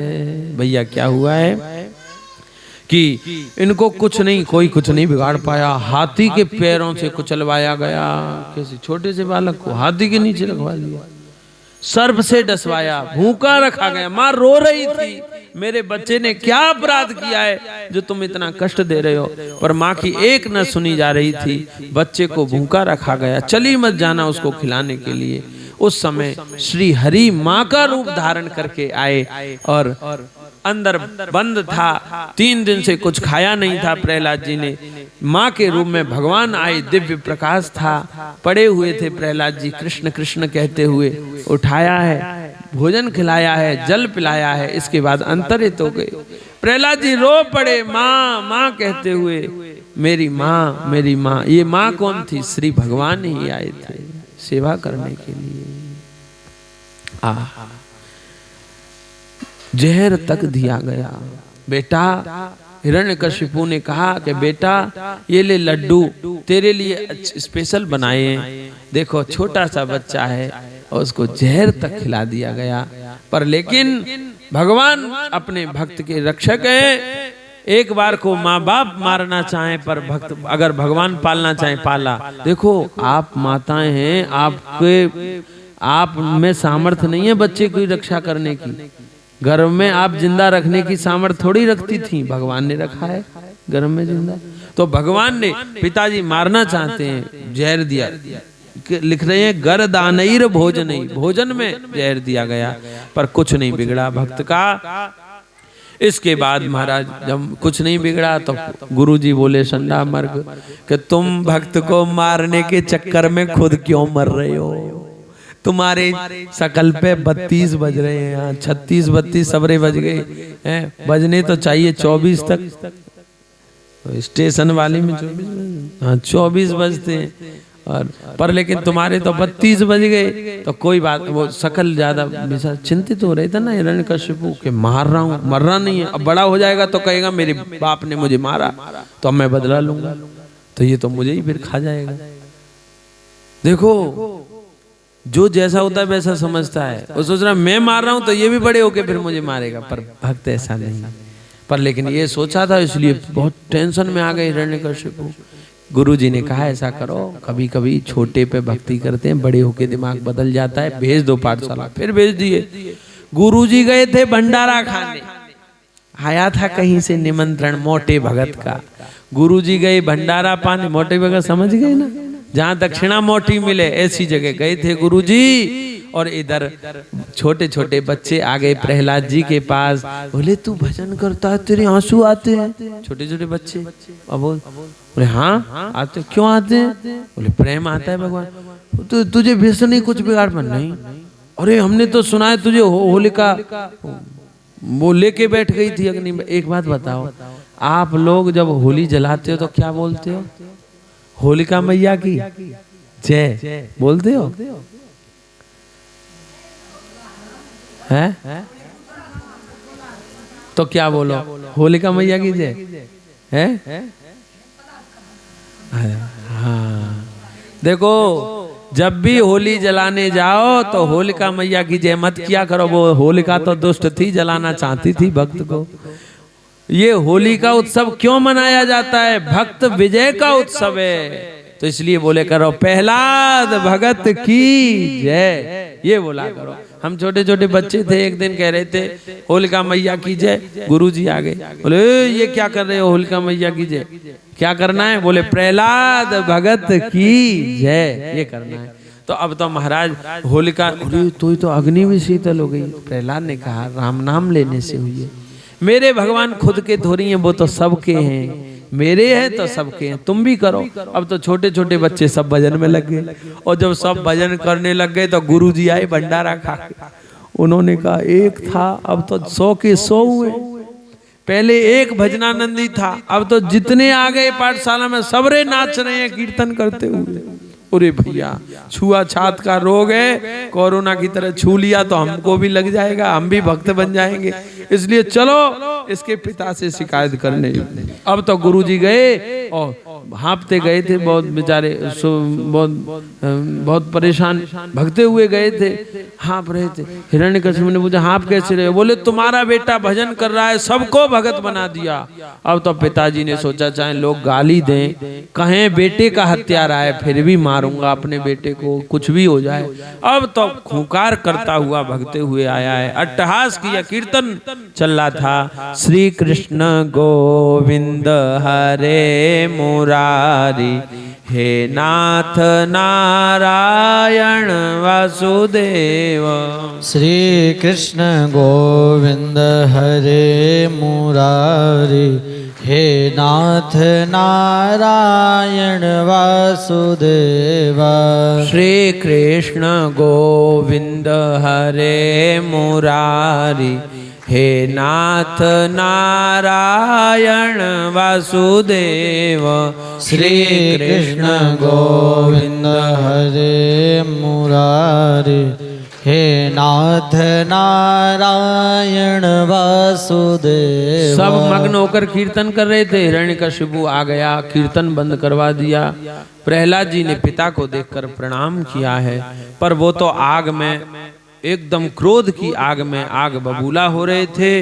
भैया क्या हुआ है कि इनको कुछ नहीं, कोई कुछ नहीं बिगाड़ पाया। हाथी के पैरों से कुचलवाया गया, किसी छोटे से बालक को हाथी के नीचे रखवा दिया, सर्प से डसवाया, भूखा रखा गया। माँ रो रही थी, मेरे बच्चे ने क्या अपराध किया है जो तुम इतना कष्ट दे रहे हो, पर माँ की एक न सुनी जा रही थी। बच्चे को भूखा रखा गया, चली मत जाना उसको खिलाने के लिए। उस समय श्री हरि माँ का रूप धारण करके आए और अंदर बंद था, 3 दिन से कुछ खाया नहीं था प्रहलाद जी ने। माँ के रूप में भगवान आए, दिव्य प्रकाश था, पड़े हुए थे प्रहलाद जी, कृष्ण कृष्ण कहते हुए। उठाया है, भोजन खिलाया है, जल पिलाया है, इसके बाद अंतरित हो गए। प्रहलाद जी रो पड़े, माँ माँ कहते हुए, मेरी माँ मेरी माँ। ये माँ कौन थी? श्री भगवान ही आए थे सेवा करने के लिए। जहर तक दिया गया। बेटा, हिरण्यकशिपु ने कहा कि बेटा ये ले लड्डू तेरे लिए स्पेशल बनाए हैं। देखो छोटा सा बच्चा है और उसको जहर तक खिला दिया गया। पर लेकिन भगवान अपने भक्त के रक्षक हैं। एक बार को माँ बाप मारना चाहे पर भक्त अगर भगवान पालना चाहे पाला। देखो आप माताएं हैं, आप में सामर्थ्य नहीं है बच्चे की रक्षा करने की। गर्भ में आप जिंदा रखने की सामर्थ्य थोड़ी रखती थी, भगवान ने रखा है गर्भ में जिंदा। तो भगवान ने, पिताजी मारना चाहते हैं, जहर दिया। लिख रहे हैं गर दानईर भोजन, भोजन में जहर दिया गया, पर कुछ नहीं बिगड़ा भक्त का। इसके बाद महाराज जब कुछ नहीं बिगड़ा तो गुरुजी बोले संडा मर्ग कि तुम भक्त को मारने के चक्कर में खुद क्यों मर रहे हो? तुम्हारे शकल पे 32 बज रहे हैं, यहाँ 36 32 सबरे बज गए हैं। बजने तो चाहिए 24 तक, तो स्टेशन वाले में 24 बजते हैं और पर लेकिन तुम्हारे तो 32 बज गए। तो कोई बात, वो शकल ज्यादा चिंतित हो रहे थे ना हिरण्यकशिपु के, मार रहा हूँ, मरना नहीं है। अब बड़ा हो जाएगा तो कहेगा मेरे बाप ने मुझे मारा तो अब मैं बदला लूंगा, तो ये तो मुझे ही फिर खा जाएगा। देखो जो जैसा होता है वैसा समझता है। वो सोच रहा मैं मार रहा हूं तो ये भी बड़े होके फिर मुझे मारेगा, पर भक्त ऐसा नहीं। पर लेकिन ये सोचा था, इसलिए बहुत टेंशन में आ गए हिरण्यकशिपु। गुरुजी ने कहा ऐसा करो, कभी कभी छोटे पे भक्ति करते हैं, बड़े होके दिमाग बदल जाता है, भेज दो पाठशाला। फिर भेज दिए। गुरुजी गए थे भंडारा खाने, आया था कहीं से निमंत्रण मोटे भगत का। गुरुजी गए भंडारा पाने, मोटे भगत समझ गए ना, जहाँ दक्षिणा मोटी मिले ऐसी जगह गए थे गुरुजी। और इधर छोटे छोटे बच्चे आ गए प्रहलाद जी के पास, बोले तू भजन करता है, तेरे आंसू आते हैं। छोटे छोटे बच्चे अब बोले हाँ आते। क्यों आते हैं? बोले प्रेम आता है भगवान। तो तुझे वैसे नहीं कुछ बिगाड़ पर नहीं। अरे हमने तो सुना है तुझे होलिका वो लेके बैठ गई थी अग्नि में। एक बात बताओ, आप लोग जब होली जलाते हो तो क्या बोलते हो? होलिका मैया की जय बोलते हो? हैं? तो क्या बोलो? होलिका मैया की जय है? हाँ, देखो जब भी होली जलाने जाओ तो होलिका मैया की जय मत किया करो। वो होलिका तो दुष्ट थी, जलाना चाहती थी भक्त को। ये होली का उत्सव क्यों मनाया जाता है? भक्त विजय का उत्सव है, तो इसलिए बोले करो प्रहलाद भगत की जय, ये बोला करो। हम छोटे छोटे बच्चे थे, एक दिन कह रहे थे होलिका मैया की जय। गुरुजी आ गए, बोले ये क्या कर रहे हो? होलिका मैया की जय क्या करना है? बोले प्रहलाद भगत की जय, ये करना है। तो अब तो महाराज होलिका, तो अग्नि भी शीतल हो गई। प्रहलाद ने कहा राम नाम लेने से हुई है। मेरे भगवान खुद के थोड़ी हैं, वो तो सबके हैं। मेरे हैं तो सबके हैं, तुम भी करो। अब तो छोटे छोटे बच्चे सब भजन में लग गए, और जब सब भजन करने लग गए तो गुरुजी आए भंडारा खा के। उन्होंने कहा एक था, अब तो 100 के 100 हुए। पहले एक भजनानंदी था, अब तो जितने आ गए पाठशाला में सबरे नाच रहे हैं कीर्तन करते हुए। अरे भैया छुआछात का रोग है, कोरोना की तरह छू लिया तो हमको भी लग जाएगा, हम भी भक्त बन जाएंगे, इसलिए चलो इसके पिता से शिकायत करने। अब तो गुरुजी गए और हाँपते गए थे, बहुत बेचारे बहुत परेशान भगते हुए गए थे, हाँप रहे थे। हिरण्यकशिपु ने पूछा हाँप कैसे रहे? बोले तुम्हारा बेटा भजन कर रहा है, सबको भगत बना दिया। अब तो पिताजी ने सोचा चाहे लोग गाली दें, कहें बेटे का हत्यारा है, फिर भी मारूंगा अपने बेटे को, कुछ भी हो जाए। अब तो खूंकार करता हुआ भगते हुए आया है, अट्टहास किया, कीर्तन चल रहा था, श्री कृष्ण गोविंद हरे मुरारी, हे नाथ नारायण वासुदेव। श्री कृष्ण गोविंद हरे मुरारी, हे नाथ नारायण वासुदेव। श्री कृष्ण गोविंद हरे मुरारी, हे नाथ नारायण वासुदेव। श्री कृष्ण गोविंद हरे मुरारी, हे नाथ नारायण वासुदेव। सब मग्न होकर कीर्तन कर रहे थे, हिरण्यकशिपु आ गया, कीर्तन बंद करवा दिया। प्रहलाद जी ने पिता को देखकर प्रणाम किया है, पर वो तो आग में, एकदम क्रोध की आग में आग बबूला हो रहे थे,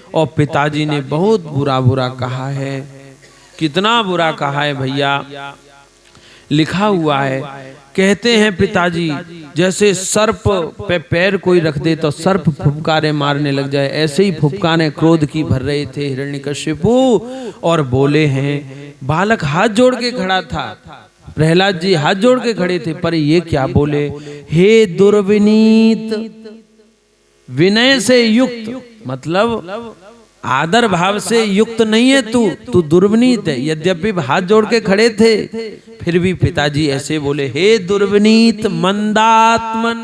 और पिताजी ने बहुत बुरा बुरा कहा है। कितना बुरा कहा है भैया, लिखा हुआ है, कहते हैं पिताजी जैसे सर्प पे पैर कोई रख दे तो सर्प फुफकारे मारने लग जाए, ऐसे ही फुफकारे क्रोध की भर रहे थे हिरण्यकशिपु, और बोले हैं। बालक हाथ जोड़ के खड़ा था, प्रहलाद जी हाथ जोड़ के खड़े थे, पर ये क्या बोले, हे दुर्विनीत, विनय से युक्त, मतलब आदर भाव से युक्त नहीं है तू दुर्विनीत है। यद्यपि हाथ जोड़ के खड़े थे, फिर भी पिताजी ऐसे बोले, हे दुर्विनीत मंदात्मन,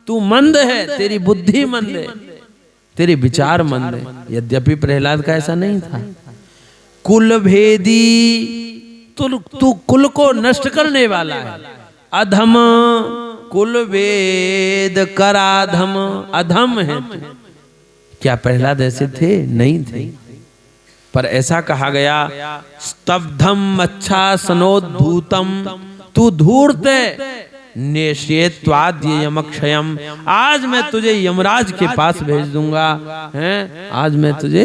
तू मंद है, तेरी बुद्धि मंद है, तेरे विचार मंद है। यद्यपि प्रहलाद का ऐसा नहीं था। कुल भेदी, तू कुल को नष्ट करने वाला है, अधम, कुल वेद कराधम, अधम है तू। क्या प्रहलाद ऐसे थे? नहीं थे, पर ऐसा कहा गया, स्तब्धम अच्छा सनोद्भूतम, तू धूर्त नेश्येत्वाद्य यमक्षयम, आज मैं तुझे यमराज के पास भेज दूंगा, हैं, आज मैं तुझे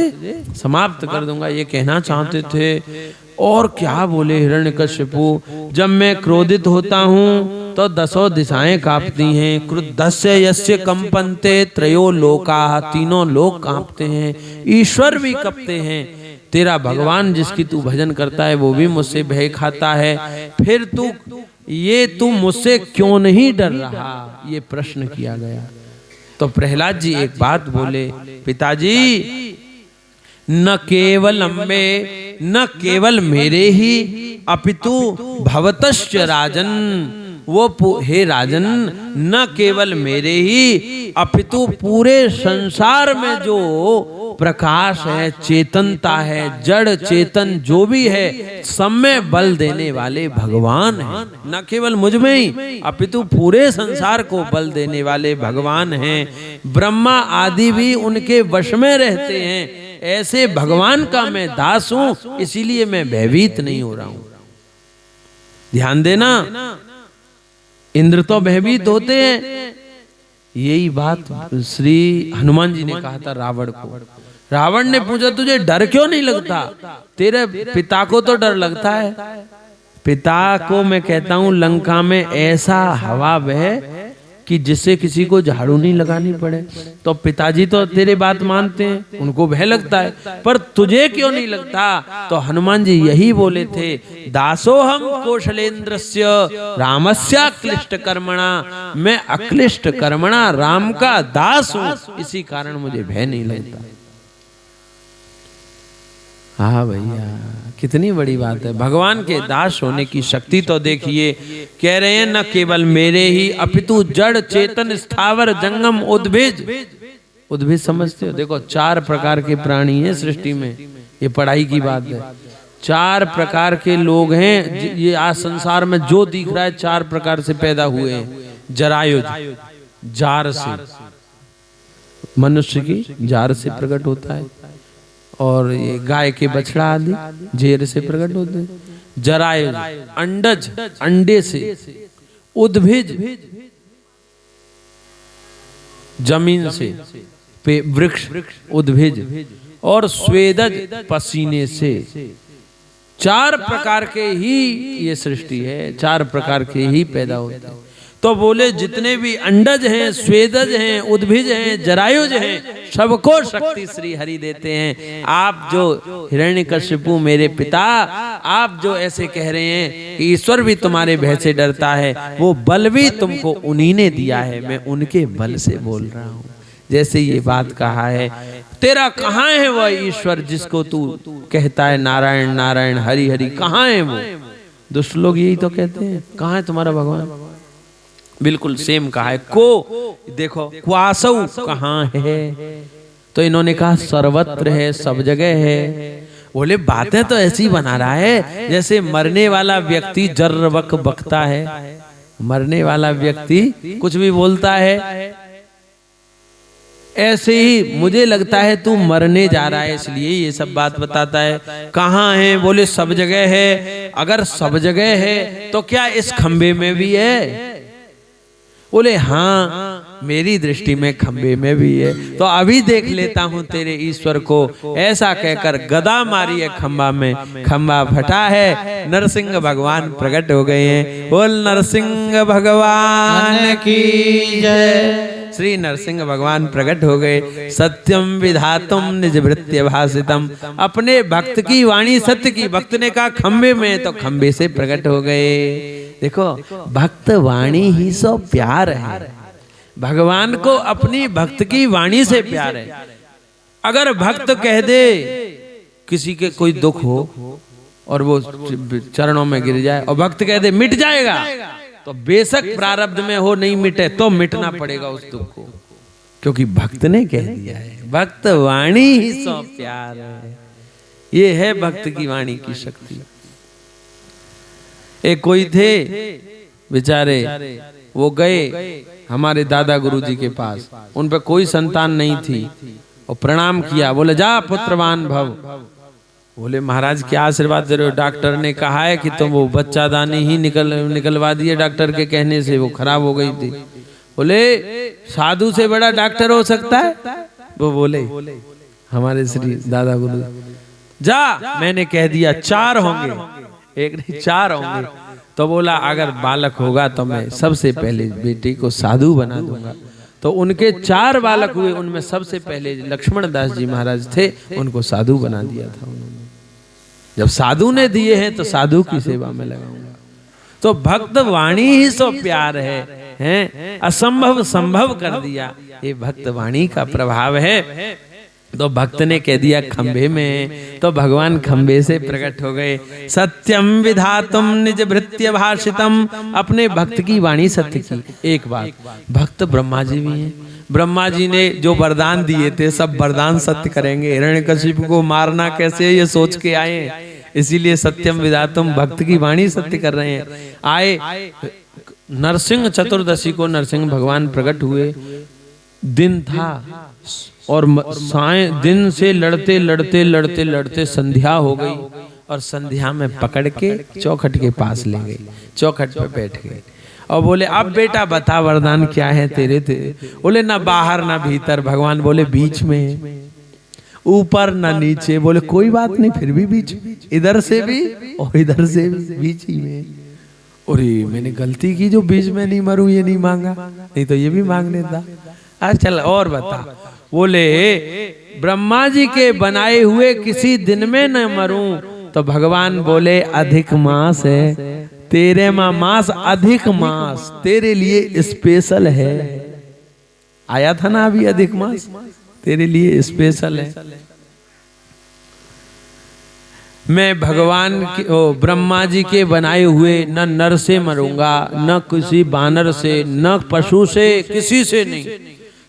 समाप्त कर दूंगा, ये कहना चाहते थे। और क्या बोले हिरण्यकशिपु, जब मैं क्रोधित होता हूँ तो 10 दिशाएं कांपती हैं, क्रुद्धस्य यस्य कंपन्ते त्रयो लोकाः, तीनों लोक कांपते हैं, ईश्वर भी कंपते हैं। तेरा भगवान जिसकी तू भजन करता है वो भी मुझसे भय खाता है, फिर तू मुझसे क्यों नहीं डर रहा? ये प्रश्न किया गया। तो प्रहलाद जी एक बात बोले, पिताजी न केवल मेरे ही अपितु भवतश्च राजन, वो हे राजन, न केवल मेरे ही अपितु पूरे संसार में जो प्रकाश है, चेतनता है, जड़ चेतन जो भी है, सब में बल देने वाले भगवान हैं। न केवल मुझ में ही अपितु पूरे संसार को बल देने वाले भगवान हैं। ब्रह्मा आदि भी उनके वश में रहते हैं। ऐसे भगवान का मैं दास हूं, इसीलिए मैं भयभीत नहीं हो रहा हूं। ध्यान देना, इंद्र तो भयभीत होते हैं। यही बात श्री हनुमान जी ने कहा था रावण को। रावण ने पूछा, तुझे डर क्यों नहीं लगता? तेरे पिता को तो डर लगता है। पिता को मैं कहता हूं लंका में ऐसा हवा बहे कि जिससे किसी को झाड़ू नहीं लगानी पड़े। तो पिताजी तो तेरे बात मानते हैं, उनको भय लगता है, पर तुझे क्यों नहीं लगता? तो हनुमान जी यही बोले थे, दासोहम कौशलेंद्रस्य रामस्य क्लिष्ट कर्मणा, मैं अक्लिष्ट कर्मणा राम का दास हूं, इसी कारण मुझे भय नहीं लगता। हाँ भैया, कितनी बड़ी बात है। भगवान के दास होने की शक्ति तो देखिए। कह रहे हैं न केवल मेरे ही अपितु जड़ चेतन स्थावर जंगम उद्भिज। उद्भिज समझते हो? देखो 4 प्रकार के प्राणी हैं सृष्टि में, ये पढ़ाई की बात है। 4 प्रकार के लोग हैं। ये आज संसार में जो दिख रहा है 4 प्रकार से पैदा हुए हैं। जरायुज, जार से, मनुष्य की जार से प्रकट होता है, और ये गाय के बछड़ा आदि जेर से प्रकट होते हैं। जरायुज, अंडज, अंडे से, उद्भिज, जमीन से, वृक्ष उद्भिज, और स्वेदज, पसीने से। 4 प्रकार के ही ये सृष्टि है, 4 प्रकार के ही पैदा होते हैं। तो बोले जितने भी अंडज हैं, स्वेदज हैं, उद्भिज हैं, जरायुज हैं, सबको शक्ति श्री हरि देते हैं। आप जो हिरण्यकशिपु मेरे पिता, आप जो ऐसे कह रहे हैं कि ईश्वर भी तुम्हारे भय से डरता है, वो बल भी तुमको उन्हीं ने दिया है। मैं उनके बल से बोल रहा हूँ। जैसे ये बात कहा है, तेरा कहाँ है वह ईश्वर जिसको तू कहता है नारायण नारायण हरि हरि, कहाँ है वो? दुष्ट लोग यही तो कहते हैं, कहाँ है तुम्हारा भगवान? बिल्कुल सेम कहा है। को देखो, क्वासौ कहाँ है? तो इन्होंने कहा सर्वत्र है, सब जगह है। बोले बातें तो ऐसी बना रहा है जैसे मरने वाला व्यक्ति जर्रबक बकता है, मरने वाला व्यक्ति कुछ भी बोलता है। ऐसे ही मुझे लगता है तू मरने जा रहा है, इसलिए ये सब बात बताता है। कहाँ है? बोले सब जगह है। अगर सब जगह है तो क्या इस खंबे में भी है? बोले हाँ, मेरी दृष्टि में खंबे में भी है। तो अभी देख लेता हूँ तेरे ईश्वर को। ऐसा कहकर गदा मारी है खंबा में, खंबा फटा है, नरसिंह भगवान प्रकट हो गए हैं। बोल नरसिंह भगवान की जय। श्री नरसिंह भगवान प्रकट हो गए। सत्यम विधातुम निज भृत्य भासितम, अपने भक्त की वाणी सत्य की। भक्त ने कहा खंबे में, तो खंबे से प्रकट हो गए। देखो, भक्त वाणी ही सो प्यार है। भगवान को अपनी भक्त की वाणी से प्यार है। अगर भक्त कह दे किसी के कोई दुख हो और वो चरणों में गिर जाए, और भक्त कह दे मिट जाएगा, तो बेशक प्रारब्ध में हो नहीं मिटे तो मिटना पड़ेगा उस दुख को, क्योंकि भक्त ने कह दिया है। भक्त वाणी ही सो प्यार है। ये है भक्त की वाणी की शक्ति। एक कोई थे बेचारे, वो गए हमारे दादा गुरुजी के पास, उन पे कोई संतान नहीं थी, और प्रणाम किया। बोले जा पुत्रवान भव। बोले महाराज क्या आशीर्वाद दे रहे हो? डॉक्टर ने कहा है कि तुम वो बच्चादानी ही निकलवा दिए, डॉक्टर के कहने से वो खराब हो गई थी। बोले साधु से बड़ा डॉक्टर हो सकता है? वो बोले हमारे श्री दादा गुरु, जा मैंने कह दिया 4 होंगे, एक नहीं 4 होंगे। तो बोला अगर बालक होगा तो मैं सबसे पहले बेटी को साधु बना दूंगा। तो उनके 4 बालक हुए, उनमें सबसे पहले लक्ष्मण दास जी महाराज थे, उनको साधु बना दिया था उन्होंने। जब साधु ने दिए हैं तो साधु की सेवा में लगाऊंगा। तो भक्त वाणी ही सो प्यार है, हैं? असंभव संभव कर दिया, ये भक्त वाणी का प्रभाव है। तो भक्त ने कह दिया खंबे में, तो भगवान खंबे से प्रकट हो गए। सत्यम विधातुम निज भृत्य भाषितम, अपने भक्त की वाणी सत्य की। एक बात, भक्त ब्रह्मा जी भी हैं। ब्रह्मा जी ने जो वरदान दिए थे सब वरदान सत्य करेंगे। हिरण्यकशिपु को मारना कैसे ये सोच के आए, इसीलिए सत्यम विधातुम, भक्त की वाणी सत्य कर रहे हैं। आए नरसिंह चतुर्दशी को नरसिंह भगवान प्रकट हुए। दिन था और साय दिन से लड़ते लड़ते लड़ते लड़ते संध्या हो गई, और संध्या में पकड़ के चौखट के पास ले गए, चौखट पे बैठ गए और बोले अब बेटा बता वरदान क्या है तेरे? बोले ना बाहर ना भीतर। भगवान बोले बीच में, ऊपर ना नीचे। बोले कोई बात नहीं, फिर भी बीच, इधर से भी और इधर से भी, बीच ही में। अरे मैंने गलती की जो बीच में नहीं मरूं, ये नहीं मांगा, नहीं तो ये भी मांग लेता। चल और बता। बोले ब्रह्मा जी के बनाए हुए किसी दिन में न मरूं। तो भगवान बोले अधिक मास है तेरे माँ, मास अधिक मास तेरे लिए स्पेशल है। आया था ना अभी, अधिक मास तेरे लिए स्पेशल है। मैं भगवान के ब्रह्मा जी के बनाए हुए न नर से मरूंगा, न किसी बानर से, न पशु से, किसी से नहीं।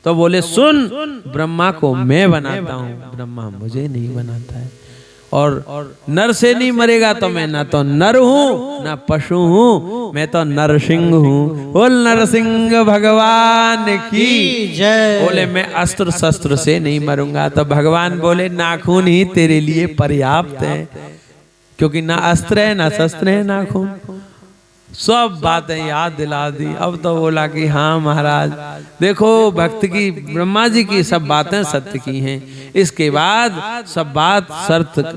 तो बोले सुन, ब्रह्मा को मैं बनाता हूँ, ब्रह्मा मुझे नहीं बनाता है। और नर से नहीं मरेगा तो मैं ना तो नर हूँ ना पशु हूँ, मैं तो नरसिंह हूँ। बोल नरसिंह भगवान की जय। बोले मैं अस्त्र शस्त्र से नहीं मरूंगा, तो भगवान बोले नाखून ही तेरे लिए पर्याप्त है, क्योंकि ना अस्त्र है ना शस्त्र है, नाखून। सब बातें याद दिला दी। अब तो बोला कि हाँ महाराज देखो भक्त की, ब्रह्मा जी की सब बातें सत्य की हैं। इसके बाद सब बात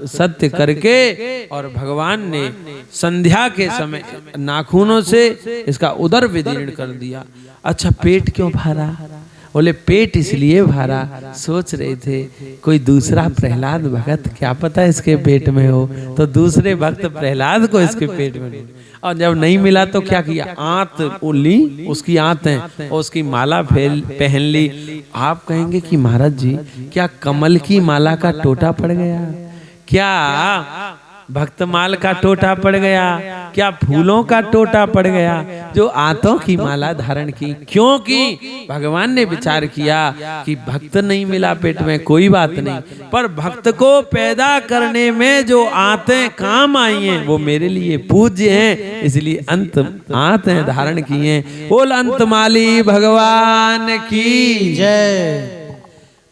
सत्य करके और भगवान ने संध्या के समय नाखूनों से इसका उदर विदीर्ण कर दिया। अच्छा पेट क्यों भरा? बोले पेट इसलिए भरा, सोच रहे थे कोई दूसरा प्रहलाद भगत क्या पता इसके पेट में हो, तो दूसरे भक्त प्रहलाद को इसके पेट में, और जब नहीं मिला तो क्या किया, आंत ली, उसकी आंत है और उसकी माला पहन ली। आप कहेंगे कि महाराज जी क्या कमल की माला का टोटा पड़ गया, क्या भक्तमाल का टोटा पड़ गया, क्या फूलों का टोटा पड़ गया, जो आंतों की माला धारण की? क्योंकि भगवान ने विचार किया कि भक्त नहीं मिला पेट में कोई बात नहीं, पर भक्त को पैदा करने में जो आंतें काम आई हैं वो मेरे लिए पूज्य हैं, इसलिए अंत आंतें धारण की हैं। बोल अंतमाली भगवान की जय।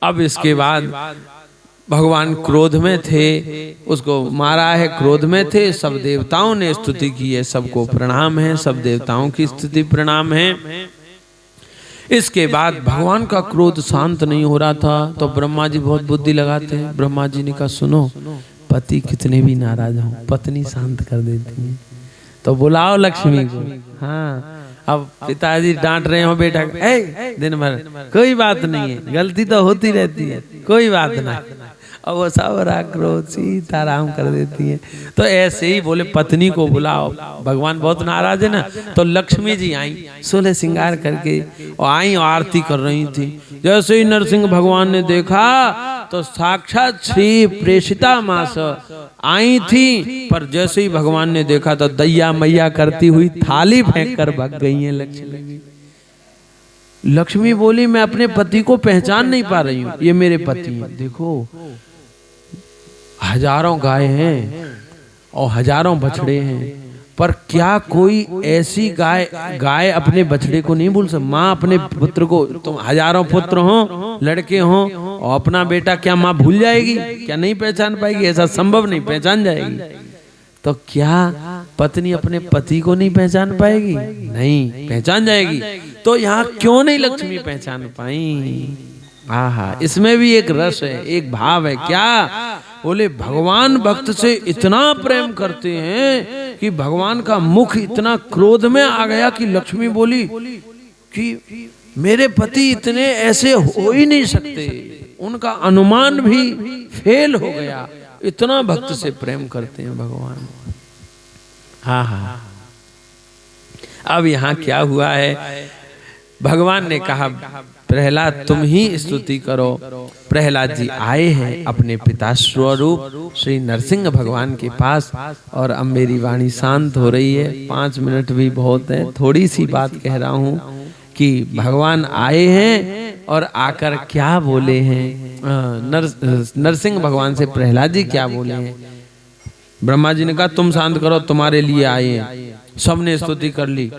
अब इसके बाद भगवान क्रोध में थे, उसको मारा है, क्रोध में थे। सब देवताओं ने स्तुति की है, सबको प्रणाम है, सब देवताओं की स्तुति प्रणाम है। इसके बाद भगवान का क्रोध शांत नहीं हो रहा था, तो ब्रह्मा जी बहुत बुद्धि लगाते हैं। ब्रह्मा जी ने कहा सुनो, पति कितने भी नाराज हो पत्नी शांत कर देती है, तो बुलाओ लक्ष्मी को। हाँ अब पिताजी डांट रहे हो बेटा, दिन भर कोई बात नहीं है, गलती तो होती रहती है, कोई बात नहीं, और वो सब क्रोध सीताराम कर देती है। तो ऐसे ही बोले पत्नी को बुलाओ, भगवान बहुत नाराज है ना। तो लक्ष्मी जी आई सोलह श्रृंगार करके और आई और आरती कर रही थी। जैसे ही नरसिंह भगवान ने देखा तो साक्षात श्री प्रेषिता मास आई थी, पर जैसे ही भगवान ने देखा तो दैया मैया करती हुई थाली फेंक कर भाग गई है लक्ष्मी। लक्ष्मी बोली मैं अपने पति को पहचान नहीं पा रही हूँ, ये मेरे पति हैं। देखो हजारों गाय हैं और हजारों बछड़े हैं, पर क्या कोई ऐसी गाय अपने बछड़े को नहीं भूल सकती? माँ अपने पुत्र को, तुम हजारों पुत्र हो, लड़के हो, और अपना बेटा क्या माँ भूल जाएगी? क्या नहीं पहचान पाएगी? ऐसा संभव नहीं, पहचान जाएगी। तो क्या पत्नी अपने पति को नहीं पहचान पाएगी? नहीं, पहचान जाएगी। तो यहाँ क्यों नहीं लक्ष्मी पहचान पाई? आहा, इसमें भी एक रस है, एक भाव है। क्या बोले भगवान भक्त से इतना प्रेम करते हैं कि भगवान का मुख इतना क्रोध में आ गया कि लक्ष्मी बोली कि मेरे पति इतने ऐसे हो ही नहीं सकते, उनका अनुमान भी फेल हो गया, इतना भक्त से प्रेम करते हैं भगवान। हाँ हाँ। अब यहाँ क्या हुआ है, भगवान ने कहा प्रहलाद तुम ही स्तुति करो। प्रहलाद जी आए हैं अपने पिता स्वरूप श्री नरसिंह भगवान के पास, और अब मेरी वाणी शांत हो रही है, 5 मिनट भी बहुत है, थोड़ी सी बात कह रहा हूँ कि भगवान आए हैं और आकर क्या बोले हैं। नरसिंह भगवान से प्रहलाद जी क्या बोले हैं? ब्रह्मा जी ने कहा तुम शांत करो, तुम्हारे लिए आए हैं। सबने स्तुति कर ली,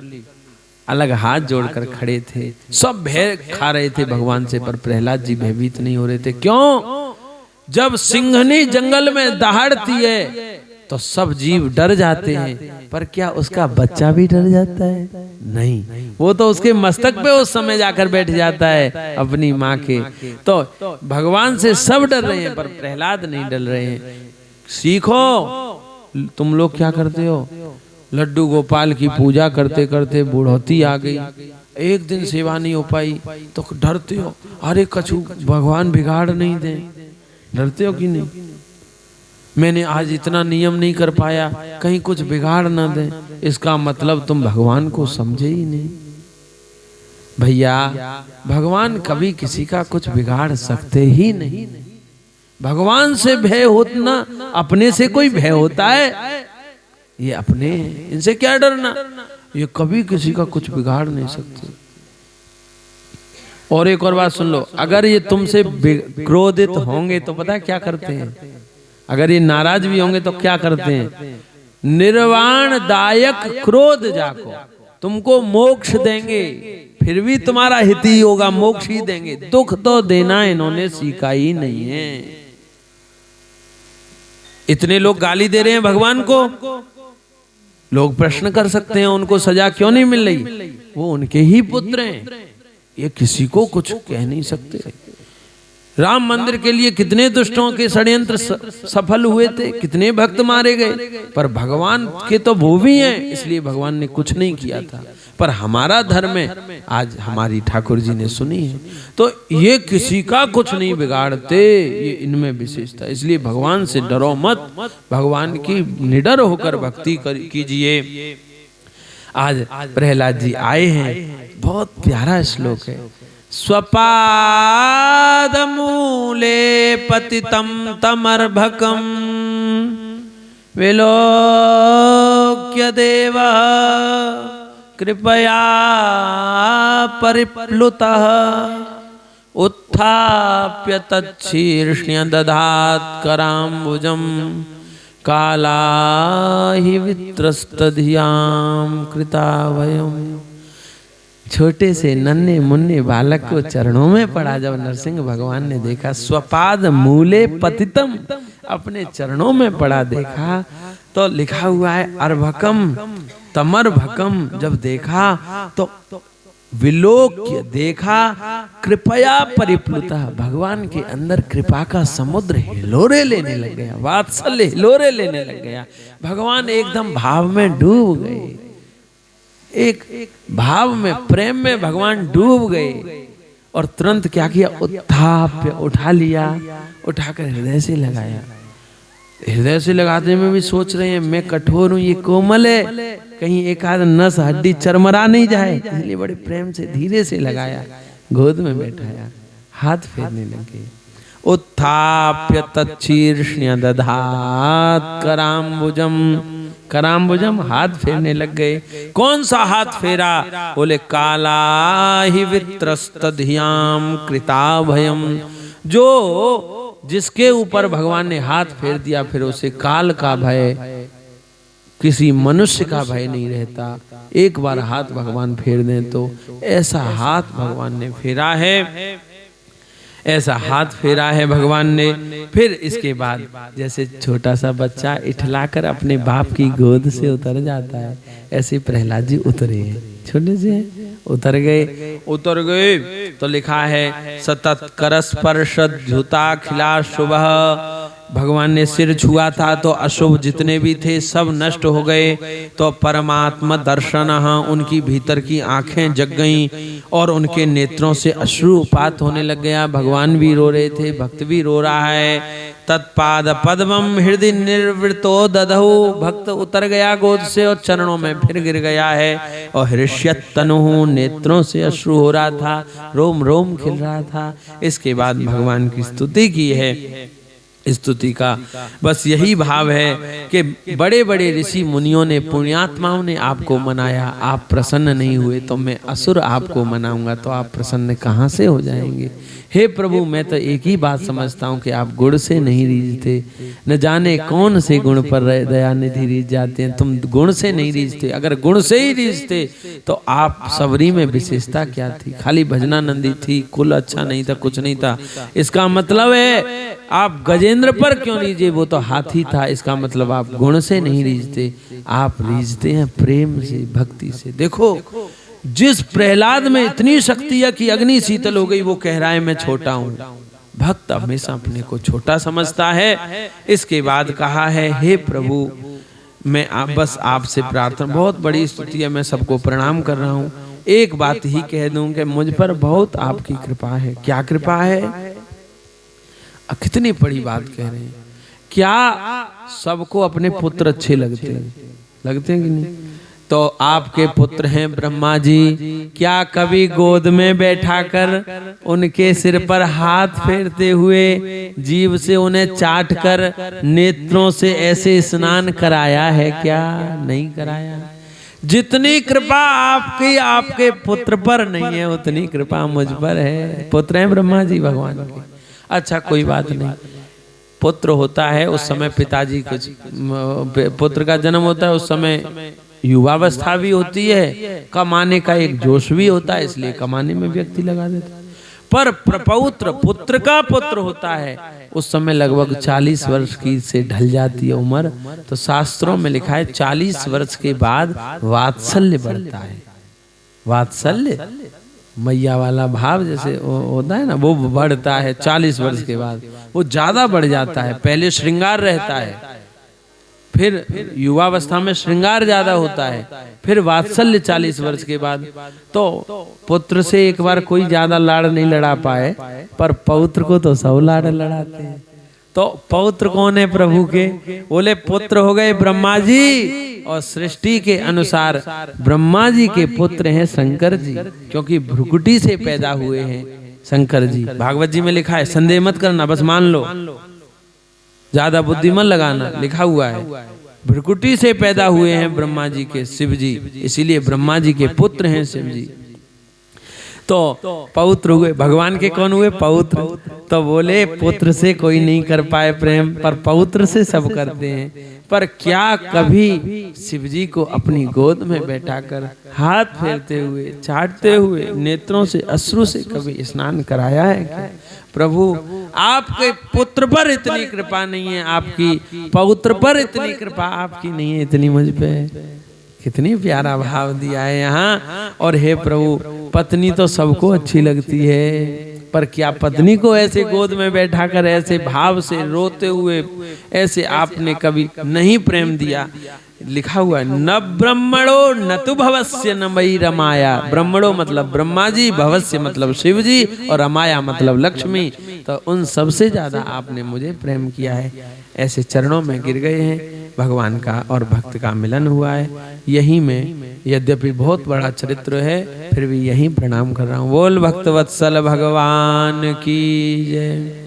अलग हाथ जोड़कर खड़े थे, सब भय खा रहे थे भगवान से, पर प्रहलाद जी भयभीत नहीं हो रहे थे। क्यों? जब सिंहनी जंगल में दहाड़ती है तो सब जीव डर जाते हैं, पर क्या उसका बच्चा भी डर जाता है? नहीं, वो तो उसके मस्तक पे उस समय जाकर बैठ जाता है अपनी माँ के। तो भगवान से सब डर रहे हैं, पर प्रहलाद नहीं डर रहे हैं। सीखो, तुम लोग क्या करते हो, लड्डू गोपाल की पूजा करते करते बुढ़ौती आ गई, एक दिन सेवा नहीं हो पाई तो डरते हो, अरे कछु भगवान बिगाड़ नहीं दे, डरते हो कि नहीं? मैंने आज इतना नियम नहीं कर पाया, कहीं कुछ बिगाड़ ना दे, इसका मतलब तुम भगवान को समझे ही नहीं। भैया भगवान कभी किसी का कुछ बिगाड़ सकते ही नहीं। भगवान से भय होना, अपने से कोई भय होता है? ये अपने, इनसे क्या डरना, ये कभी किसी का कुछ बिगाड़ नहीं सकते। और एक और बात सुन लो, अगर ये तुमसे क्रोधित होंगे तो पता है क्या करते हैं? अगर ये नाराज भी होंगे तो क्या करते हैं? निर्वाण दायक क्रोध जाको, तुमको मोक्ष देंगे, फिर भी तुम्हारा हित ही होगा, मोक्ष ही देंगे, दुख तो देना इन्होंने सीखा ही नहीं है। इतने लोग गाली दे रहे हैं भगवान को, लोग प्रश्न कर सकते हैं उनको सजा क्यों नहीं मिल रही, वो उनके ही पुत्र हैं, ये किसी को कुछ कह नहीं सकते। राम मंदिर के लिए कितने दुष्टों के षड्यंत्र सफल हुए थे, कितने भक्त मारे गए, पर भगवान के तो वो भी हैं, इसलिए भगवान ने कुछ नहीं किया था। पर हमारा धर्म है, आज हमारी ठाकुर जी ने सुनी है, तो ये किसी का कुछ नहीं बिगाड़ते, ये इनमें विशेषता। इसलिए भगवान से डरो मत, भगवान की निडर होकर भक्ति कीजिए। आज प्रहलाद जी आए हैं, बहुत प्यारा श्लोक है। स्वपाद मूले पतितं तमर्भकं विलोक्य देवः कृपया परिप्लुतः उत्थाप्य तच्छीर्ष्ण्य दधात् कराम्बुजं कालाहि वित्रस्तधियां कृताभयम्। छोटे से नन्हे मुन्ने बालक को चरणों में पड़ा जब नरसिंह भगवान ने देखा, स्वपाद मूले पतितम, अपने चरणों में पड़ा देखा, तो लिखा हुआ है अर्भकम तमर्भकम, जब देखा तो विलोक्य देखा, कृपया परिप्लुता, भगवान के अंदर कृपा का समुद्र हिलोरे लेने लग गया, वात्सल्य हिलोरे लेने लग गया, भगवान एकदम भाव में डूब गए, एक भाव में प्रेम में भगवान डूब गए। और तुरंत क्या किया, उत्थाप्य, उठा लिया, उठाकर हृदय से लगाया। हृदय से लगाने में भी सोच रहे हैं मैं कठोर हूं, ये कोमल है, कहीं एक आध नस हड्डी चरमरा नहीं जाए, इसलिए बड़े प्रेम से धीरे से लगाया, गोद में बैठाया, हाथ फेरने लगे। उत्थाप्य तच्छीर्ष्ण्य दधात् कराम्बुजम, कराम्बुजम, हाथ फेरने लग गए। कौन सा हाथ फेरा? बोले कालाहि वित्रस्तधियां कृताभयम्, जो जिसके ऊपर भगवान ने हाथ फेर दिया फिर उसे काल का भय, किसी मनुष्य का भय नहीं रहता। एक बार हाथ भगवान फेर दें तो ऐसा हाथ भगवान ने फेरा है, ऐसा हाथ फेरा है भगवान ने। फिर इसके बाद जैसे छोटा सा बच्चा इठलाकर अपने बाप की गोद से उतर जाता है, ऐसे प्रहलाद जी उतरे हैं, छोटे से उतर गए तो लिखा है सतत करस्पर्श धुता खिला शुभ, भगवान ने सिर छुआ था तो अशुभ जितने भी थे सब नष्ट हो गए। तो परमात्मा दर्शन, उनकी भीतर की आंखें जग गईं और उनके नेत्रों से अश्रुपात होने लग गया। भगवान भी रो रहे थे, भक्त भी रो रहा है। तत्पाद पद्मम हृदय निर्वृतो दधौ, भक्त उतर गया गोद से और चरणों में फिर गिर गया है। और हृष्यत तनुहु, नेत्रों से अश्रु हो रहा था, रोम रोम खिल रहा था। इसके बाद भगवान की स्तुति की है। स्तुति का बस यही भाव है कि बड़े बड़े ऋषि मुनियों ने, पुण्यात्माओं ने आपको मनाया, आप प्रसन्न नहीं हुए तो मैं असुर आपको मनाऊंगा तो आप प्रसन्न कहाँ से हो जाएंगे। हे प्रभु, मैं तो एक ही बात समझता हूँ कि आप गुण से नहीं रीझते, न जाने कौन से गुण पर दयानिधि रीझ जाते हैं। तुम गुण से नहीं रीझते, अगर गुण से ही रीझते तो आप सबरी में विशेषता क्या थी? खाली भजनानंदी थी, कुल अच्छा नहीं था, कुछ नहीं था। इसका मतलब है आप गजेंद्र पर क्यों रीझे, वो तो हाथी था। इसका मतलब आप गुण से नहीं रीझते, आप रीझते हैं प्रेम से, भक्ति से। देखो जिस प्रहलाद में इतनी शक्ति है कि अग्नि शीतल हो गई, वो कह रहा है मैं छोटा हूं। भक्त हमेशा अपने को छोटा समझता है। इसके बाद कहा है हे प्रभु, मैं बस आपसे प्रार्थना, बहुत बड़ी स्तुति है, मैं सबको प्रणाम कर रहा हूं। एक बात ही कह दूं कि मुझ पर बहुत आपकी कृपा है। क्या कृपा है? कितनी बड़ी बात कह रहे हैं। क्या सबको अपने पुत्र अच्छे लगते हैं कि नहीं? तो आपके पुत्र हैं ब्रह्मा जी, क्या कभी गोद में बैठाकर उनके सिर पर हाथ फेरते हुए जीभ से उन्हें चाट कर नेत्रों से ऐसे स्नान कराया है? क्या नहीं कराया? जितनी कृपा आपकी आपके पुत्र पर नहीं है, उतनी कृपा मुझ पर है। पुत्र हैं ब्रह्मा जी भगवान के। अच्छा कोई बात नहीं, पुत्र होता है उस समय पिताजी कुछ पुत्र का जन्म होता है उस समय युवावस्था भी होती है, कमाने का एक जोश भी होता है, इसलिए कमाने में व्यक्ति लगा देता है। पर प्रपौत्र पुत्र का पुत्र होता है उस समय लगभग 40 वर्ष की से ढल जाती है उम्र। तो शास्त्रों में लिखा है 40 वर्ष के बाद वात्सल्य बढ़ता है। वात्सल्य मैया वाला भाव जैसे होता है ना, वो बढ़ता है 40 वर्ष के बाद, वो ज्यादा बढ़ जाता है। पहले श्रृंगार रहता है, फिर युवावस्था में श्रृंगार ज्यादा होता है, फिर वात्सल्य 40 वर्ष के बाद। तो पुत्र से एक बार कोई ज्यादा लाड़ नहीं लड़ा पाए, पर पौत्र को तो सब लाड़ लड़ाते हैं। तो पौत्र कौन है प्रभु के? बोले पुत्र हो गए ब्रह्मा जी, और सृष्टि के अनुसार ब्रह्मा जी के पुत्र हैं शंकर जी, क्योंकि भ्रुकुटी से पैदा हुए हैं शंकर जी। भागवत जी में लिखा है, संदेह मत करना, बस मान लो, ज्यादा बुद्धि मत लगाना, लिखा हुआ है भ्रुकुटी से पैदा हुए हैं ब्रह्मा जी के शिव जी, इसीलिए ब्रह्मा जी के पुत्र हैं शिव जी। तो पौत्र हुए, भगवान के कौन हुए? पौत्र। तो बोले पुत्र से कोई नहीं कर पाए प्रेम, पर पौत्र से सब करते हैं। पर क्या कभी शिव जी को अपनी गोद में बैठाकर हाथ फेरते हुए, चाटते हुए, नेत्रों से अश्रु से कभी स्नान कराया है क्या? प्रभु आपके पुत्र पर इतनी कृपा नहीं है, आपकी पौत्र पर इतनी कृपा आपकी नहीं है, इतनी मुझ पे। कितनी प्यारा भाव दिया है यहाँ। और हे प्रभु, पत्नी तो सबको अच्छी लगती है, पर क्या पत्नी को ऐसे गोद में बैठाकर ऐसे भाव से रोते हुए ऐसे आपने कभी नहीं प्रेम दिया? लिखा हुआ है, न ब्रह्मणो न तु भवस्य न मयि रमाया। ब्रह्मणो मतलब ब्रह्मा जी, भवस्य मतलब शिव जी, और रमाया मतलब लक्ष्मी। तो उन सबसे ज्यादा आपने मुझे प्रेम किया है। ऐसे चरणों में गिर गए हैं भगवान का, और भक्त का मिलन हुआ है। यही में, यद्यपि बहुत बड़ा चरित्र है, फिर भी यही प्रणाम कर रहा हूँ। बोल भक्तवत्सल भगवान की जय।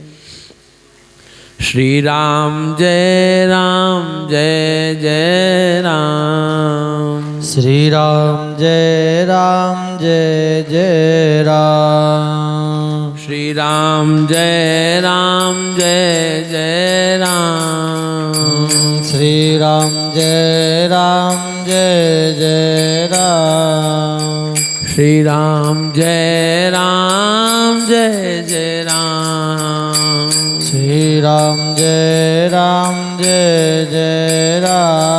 श्री राम जय राम जय जय राम। श्री राम जय राम जय जय राम। श्री राम जय राम जय जय राम। श्री राम जय राम जय जय राम। श्री राम जय राम जय जय राम। श्री राम जय राम जय जय राम।